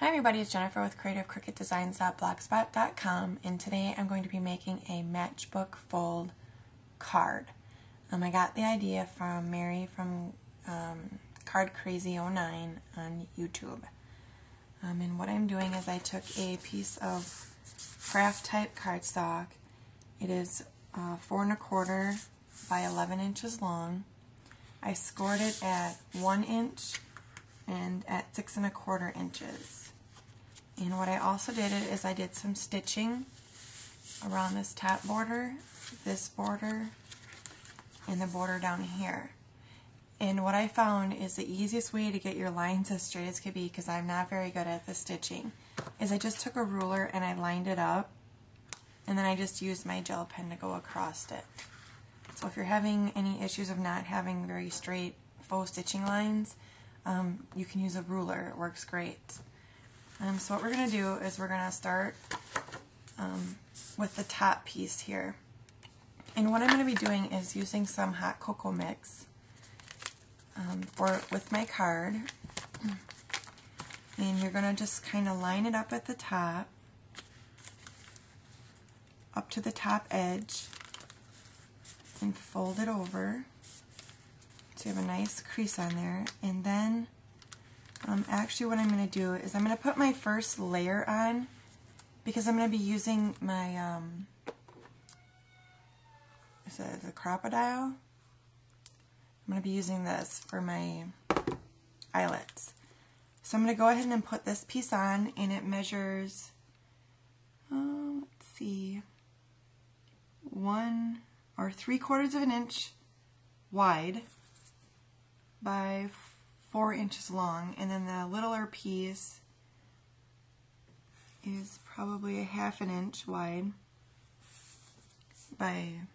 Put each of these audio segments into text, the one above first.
Hi everybody, it's Jennifer with creativecricketdesigns.blogspot.com, and today I'm going to be making a matchbook fold card. I got the idea from Mary from Card Crazy 09 on YouTube. And what I'm doing is I took a piece of craft type cardstock. It is 4 1/4 by 11 inches long. I scored it at 1 inch and at 6 1/4 inches. And what I also did is I did some stitching around this top border, this border, and the border down here. And what I found is the easiest way to get your lines as straight as could be, because I'm not very good at the stitching, is I just took a ruler and I lined it up, and then I just used my gel pen to go across it. So if you're having any issues of not having very straight faux stitching lines, you can use a ruler. It works great. So what we're going to do is we're going to start with the top piece here. And what I'm going to be doing is using some hot cocoa mix with my card. And you're going to just kind of line it up at the top, up to the top edge, and fold it over so you have a nice crease on there. And then actually what I'm going to do is I'm going to put my first layer on, because I'm going to be using my is it the crocodile? I'm going to be using this for my eyelets. So I'm going to go ahead and put this piece on, and it measures, let's see, 1 3/4 of an inch wide by 4 inches long, and then the littler piece is probably a 1/2 inch wide by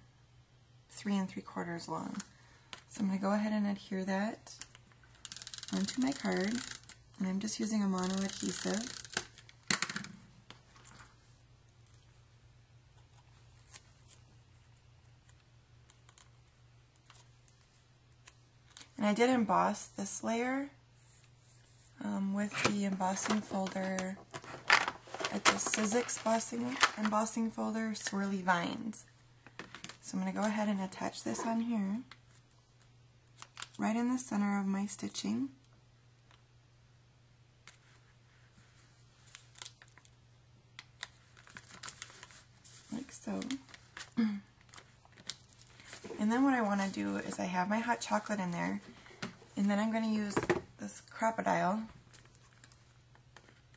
3 3/4 long. So I'm going to go ahead and adhere that onto my card, and I'm just using a mono adhesive. And I did emboss this layer with the embossing folder. It's a Sizzix embossing folder, Swirly Vines. So I'm going to go ahead and attach this on here, right in the center of my stitching. Like so. And then what I want to do is I have my hot chocolate in there, and then I'm going to use this crocodile,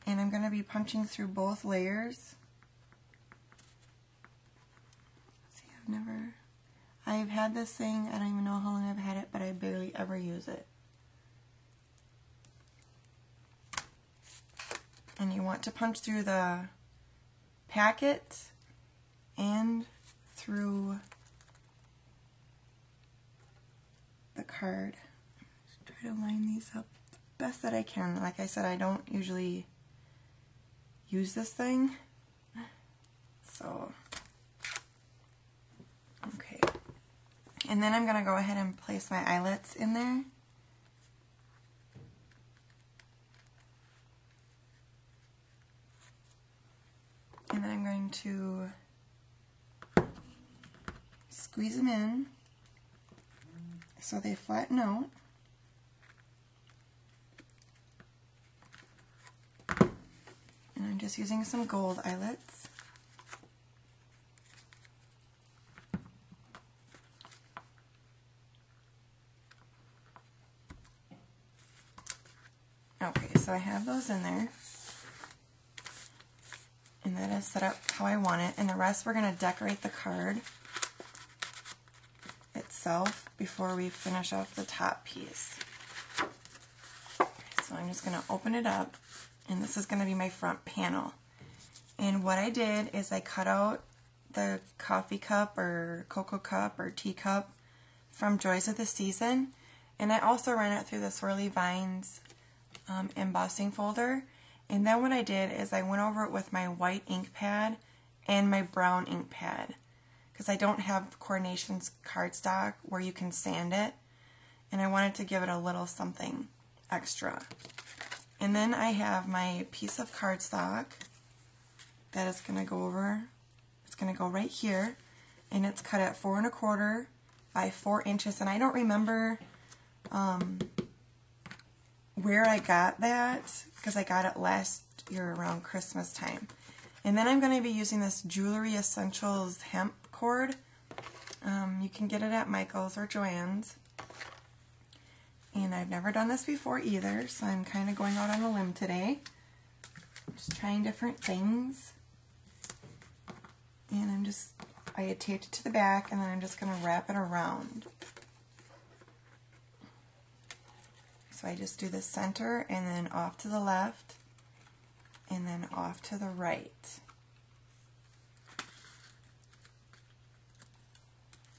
and I'm going to be punching through both layers. See, I've had this thing, I don't even know how long I've had it, but I barely ever use it. And you want to punch through the packet and through the card. Just try to line these up the best that I can. Like I said, I don't usually use this thing, so okay. And then I'm going to go ahead and place my eyelets in there. And then I'm going to squeeze them in so they flatten out. And I'm just using some gold eyelets. Okay, so I have those in there. And that is set up how I want it. And the rest we're going to decorate the card itself before we finish off the top piece. So I'm just going to open it up, and this is going to be my front panel. And what I did is I cut out the coffee cup or cocoa cup or tea cup from Joys of the Season, and I also ran it through the Swirly Vines embossing folder. And then what I did is I went over it with my white ink pad and my brown ink pad, because I don't have Coordinations cardstock where you can sand it, and I wanted to give it a little something extra. And then I have my piece of cardstock that is going to go over, it's going to go right here, and it's cut at 4 1/4 by 4 inches, and I don't remember where I got that, because I got it last year around Christmas time. And then I'm going to be using this Jewelry Essentials hemp cord. You can get it at Michael's or Joann's. And I've never done this before either, so I'm kind of going out on a limb today. Just trying different things. And I taped it to the back, and then I'm just going to wrap it around. So I just do the center, and then off to the left, and then off to the right.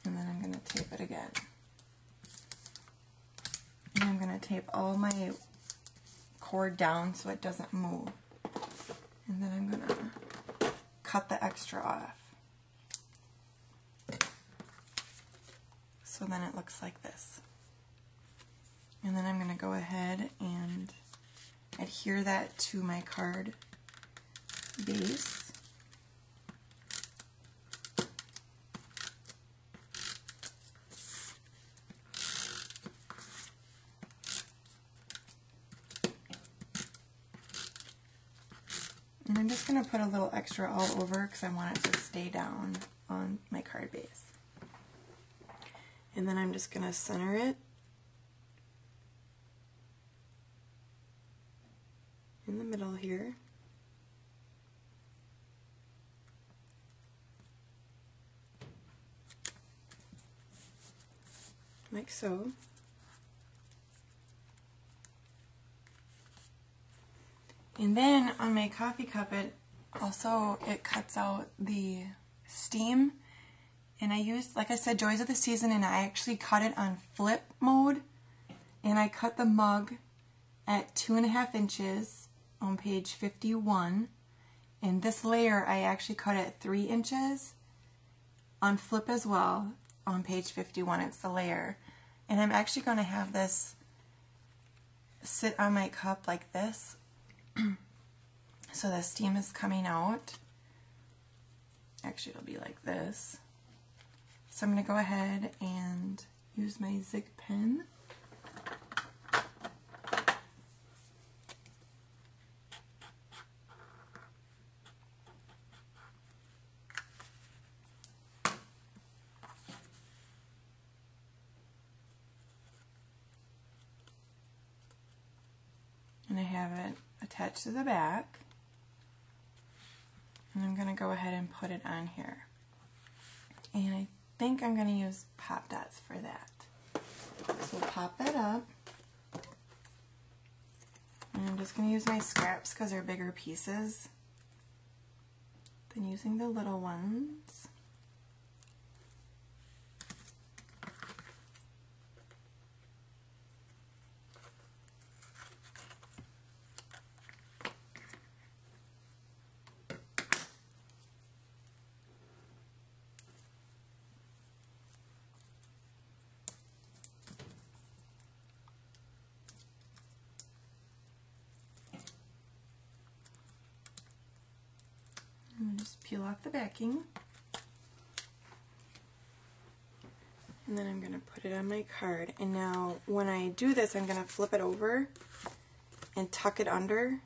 And then I'm going to tape it again. And I'm going to tape all my cord down so it doesn't move. And then I'm going to cut the extra off. So then it looks like this. And then I'm going to go ahead and adhere that to my card base. And I'm just going to put a little extra all over because I want it to stay down on my card base. And then I'm just going to center it in the middle here. Like so. And then on my coffee cup, it cuts out the steam. And I used, like I said, Joys of the Season, and I actually cut it on flip mode. And I cut the mug at 2.5 inches on page 51. And this layer I actually cut at 3 inches on flip as well on page 51. It's the layer. And I'm actually going to have this sit on my cup like this. So the steam is coming out. Actually, it'll be like this. So I'm going to go ahead and use my Zig pen. And I have it attached to the back. And I'm going to go ahead and put it on here. And I think I'm going to use pop dots for that. So we'll pop that up. And I'm just going to use my scraps because they're bigger pieces than using the little ones. Just peel off the backing, and then I'm going to put it on my card. And now when I do this, I'm going to flip it over and tuck it under.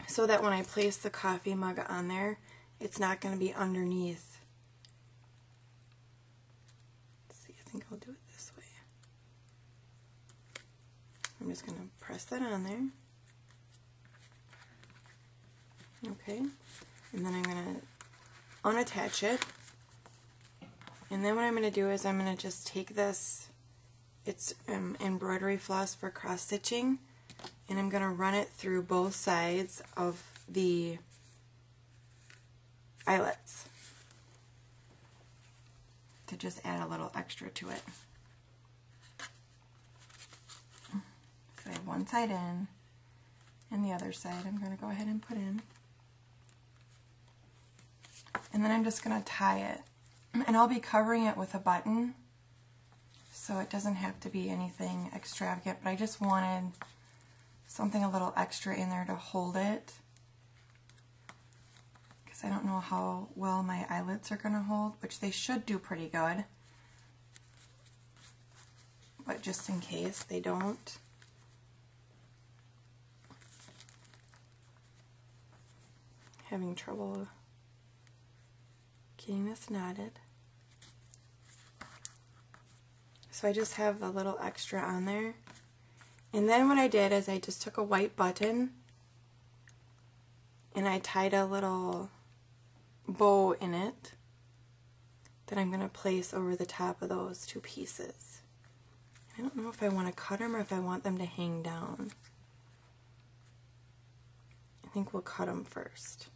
So that when I place the coffee mug on there, it's not going to be underneath. I think I'll do it this way. I'm just going to press that on there. Okay. And then I'm going to unattach it. And then what I'm going to do is I'm going to just take this, it's embroidery floss for cross stitching, and I'm going to run it through both sides of the eyelets to just add a little extra to it. So I have one side in, and the other side I'm going to go ahead and put in. And then I'm just going to tie it. And I'll be covering it with a button, so it doesn't have to be anything extravagant, but I just wanted something a little extra in there to hold it, because I don't know how well my eyelets are going to hold, which they should do pretty good, but just in case they don't. Having trouble getting this knotted. So I just have a little extra on there. And then what I did is I just took a white button and I tied a little bow in it that I'm going to place over the top of those two pieces. I don't know if I want to cut them or if I want them to hang down. I think we'll cut them first.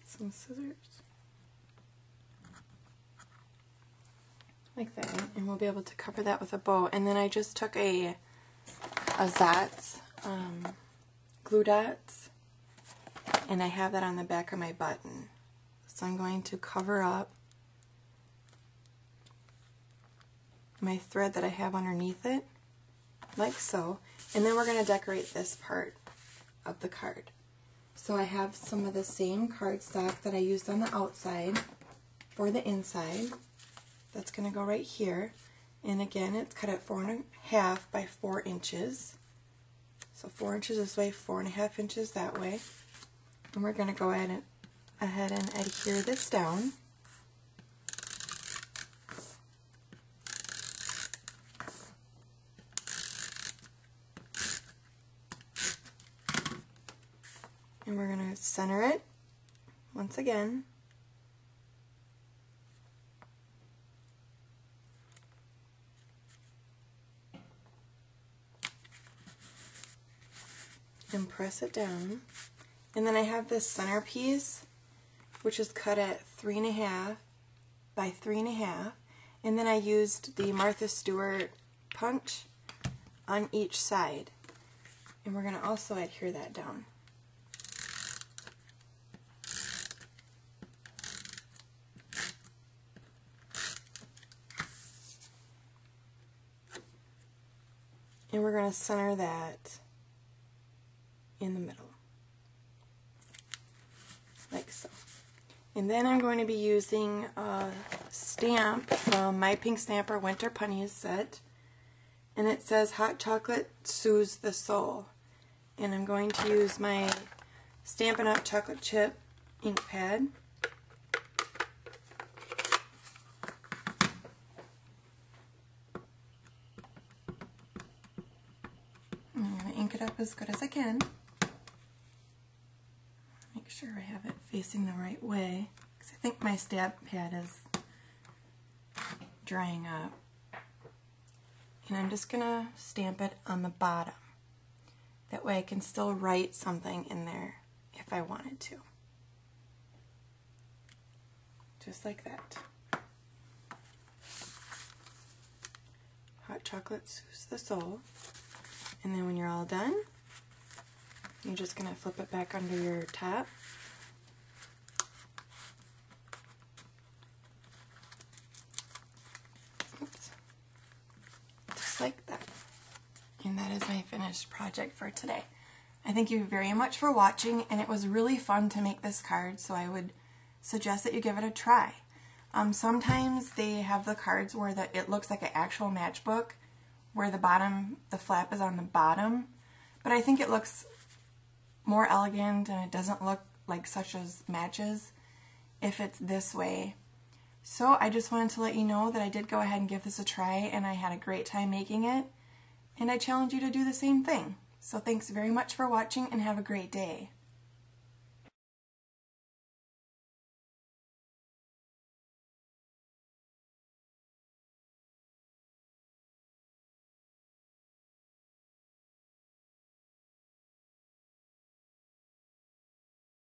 Some scissors like that, and we'll be able to cover that with a bow. And then I just took a Zotz glue dots, and I have that on the back of my button, so I'm going to cover up my thread that I have underneath it like so, and then we're going to decorate this part of the card. So I have some of the same cardstock that I used on the outside for the inside. That's going to go right here. And again, it's cut at 4.5 by 4 inches. So 4 inches this way, 4.5 inches that way. And we're going to go ahead and adhere this down. And we're going to center it once again. And press it down. And then I have this centerpiece, which is cut at 3.5 by 3.5. And then I used the Martha Stewart punch on each side. And we're going to also adhere that down. And we're going to center that in the middle, like so. And then I'm going to be using a stamp from My Pink Stamper Winter Punnies set, and it says Hot Chocolate Soothes the Soul. And I'm going to use my Stampin' Up! Chocolate Chip ink pad. I'm going to ink it up as good as I can. Make sure I have it facing the right way, because I think my stamp pad is drying up. And I'm just going to stamp it on the bottom. That way I can still write something in there if I wanted to. Just like that. Hot chocolate soothes the soul. And then when you're all done, you're just going to flip it back under your top. Oops. Just like that. And that is my finished project for today. I thank you very much for watching, and it was really fun to make this card, so I would suggest that you give it a try. Sometimes they have the cards where it looks like an actual matchbook, where the flap is on the bottom, but I think it looks more elegant and it doesn't look like such as matches if it's this way. So I just wanted to let you know that I did go ahead and give this a try, and I had a great time making it, and I challenge you to do the same thing. So thanks very much for watching, and have a great day.